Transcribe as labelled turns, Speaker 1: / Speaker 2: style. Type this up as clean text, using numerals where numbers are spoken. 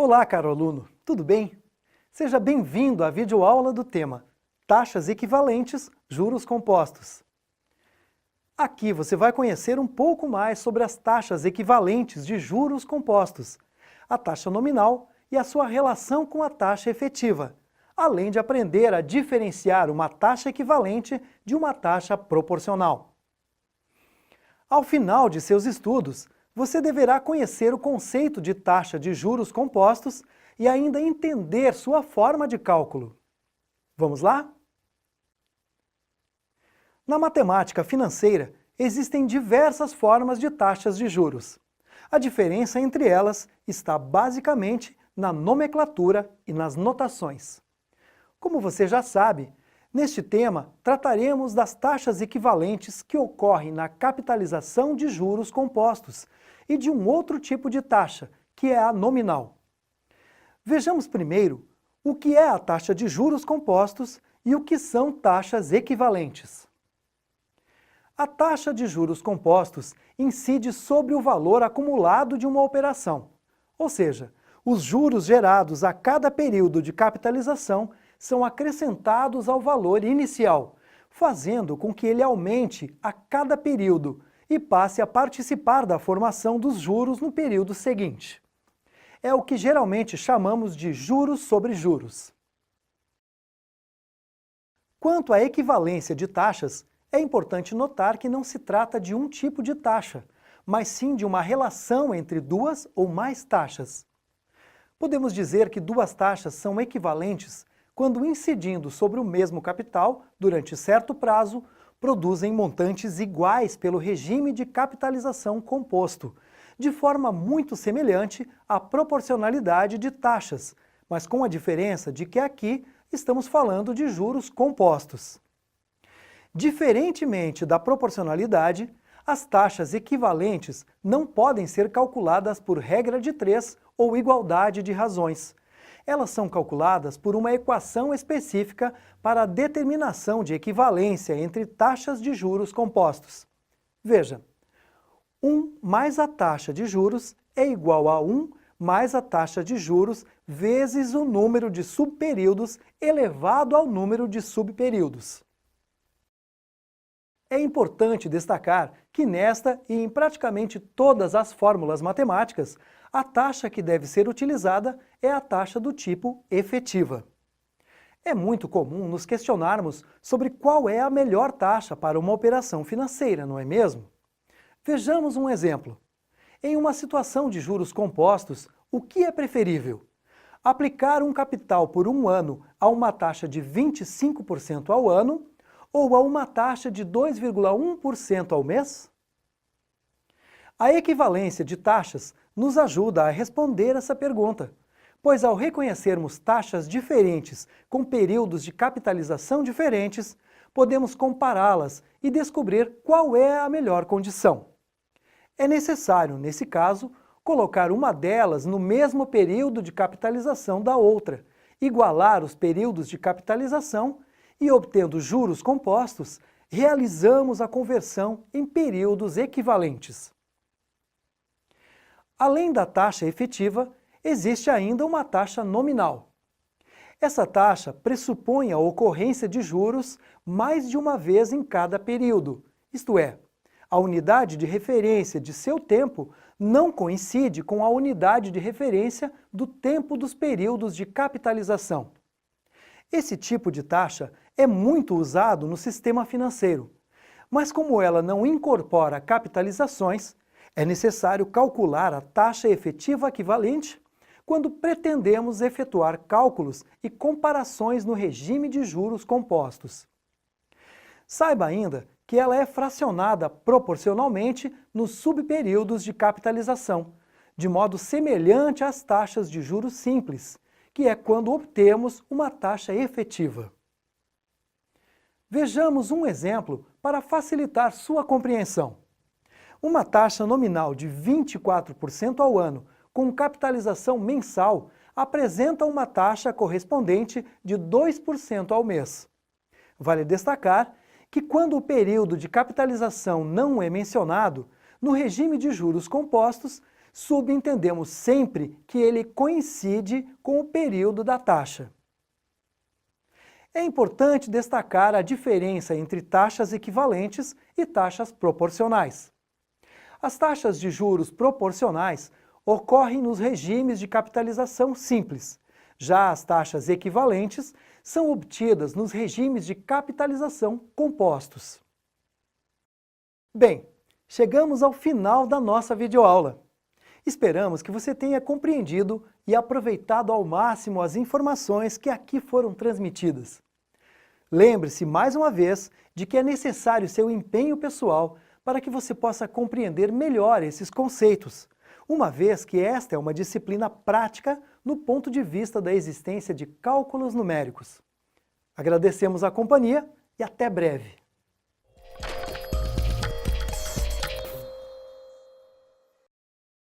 Speaker 1: Olá, caro aluno, tudo bem? Seja bem-vindo à videoaula do tema Taxas Equivalentes, Juros Compostos. Aqui você vai conhecer um pouco mais sobre as taxas equivalentes de juros compostos, a taxa nominal e a sua relação com a taxa efetiva, além de aprender a diferenciar uma taxa equivalente de uma taxa proporcional. Ao final de seus estudos, você deverá conhecer o conceito de taxa de juros compostos e ainda entender sua forma de cálculo. Vamos lá? Na matemática financeira, existem diversas formas de taxas de juros. A diferença entre elas está basicamente na nomenclatura e nas notações. Como você já sabe, neste tema trataremos das taxas equivalentes que ocorrem na capitalização de juros compostos e de um outro tipo de taxa, que é a nominal. Vejamos primeiro o que é a taxa de juros compostos e o que são taxas equivalentes. A taxa de juros compostos incide sobre o valor acumulado de uma operação, ou seja, os juros gerados a cada período de capitalização são acrescentados ao valor inicial, fazendo com que ele aumente a cada período e passe a participar da formação dos juros no período seguinte. É o que geralmente chamamos de juros sobre juros. Quanto à equivalência de taxas, é importante notar que não se trata de um tipo de taxa, mas sim de uma relação entre duas ou mais taxas. Podemos dizer que duas taxas são equivalentes quando, incidindo sobre o mesmo capital durante certo prazo, produzem montantes iguais pelo regime de capitalização composto, de forma muito semelhante à proporcionalidade de taxas, mas com a diferença de que aqui estamos falando de juros compostos. Diferentemente da proporcionalidade, as taxas equivalentes não podem ser calculadas por regra de 3 ou igualdade de razões. Elas são calculadas por uma equação específica para a determinação de equivalência entre taxas de juros compostos. Veja, 1 mais a taxa de juros é igual a 1 mais a taxa de juros vezes o número de subperíodos elevado ao número de subperíodos. É importante destacar que nesta e em praticamente todas as fórmulas matemáticas, a taxa que deve ser utilizada é a taxa do tipo efetiva. É muito comum nos questionarmos sobre qual é a melhor taxa para uma operação financeira, não é mesmo? Vejamos um exemplo. Em uma situação de juros compostos, o que é preferível? Aplicar um capital por um ano a uma taxa de 25% ao ano ou a uma taxa de 2,1% ao mês? A equivalência de taxas nos ajuda a responder essa pergunta, pois ao reconhecermos taxas diferentes com períodos de capitalização diferentes, podemos compará-las e descobrir qual é a melhor condição. É necessário, nesse caso, colocar uma delas no mesmo período de capitalização da outra, igualar os períodos de capitalização e, obtendo juros compostos, realizamos a conversão em períodos equivalentes. Além da taxa efetiva, existe ainda uma taxa nominal. Essa taxa pressupõe a ocorrência de juros mais de uma vez em cada período, isto é, a unidade de referência de seu tempo não coincide com a unidade de referência do tempo dos períodos de capitalização. Esse tipo de taxa é muito usado no sistema financeiro, mas como ela não incorpora capitalizações, é necessário calcular a taxa efetiva equivalente quando pretendemos efetuar cálculos e comparações no regime de juros compostos. Saiba ainda que ela é fracionada proporcionalmente nos subperíodos de capitalização, de modo semelhante às taxas de juros simples, que é quando obtemos uma taxa efetiva. Vejamos um exemplo para facilitar sua compreensão. Uma taxa nominal de 24% ao ano, com capitalização mensal, apresenta uma taxa correspondente de 2% ao mês. Vale destacar que quando o período de capitalização não é mencionado, no regime de juros compostos, subentendemos sempre que ele coincide com o período da taxa. É importante destacar a diferença entre taxas equivalentes e taxas proporcionais. As taxas de juros proporcionais ocorrem nos regimes de capitalização simples. Já as taxas equivalentes são obtidas nos regimes de capitalização compostos. Bem, chegamos ao final da nossa videoaula. Esperamos que você tenha compreendido e aproveitado ao máximo as informações que aqui foram transmitidas. Lembre-se mais uma vez de que é necessário seu empenho pessoal para que você possa compreender melhor esses conceitos, uma vez que esta é uma disciplina prática no ponto de vista da existência de cálculos numéricos. Agradecemos a companhia e até breve!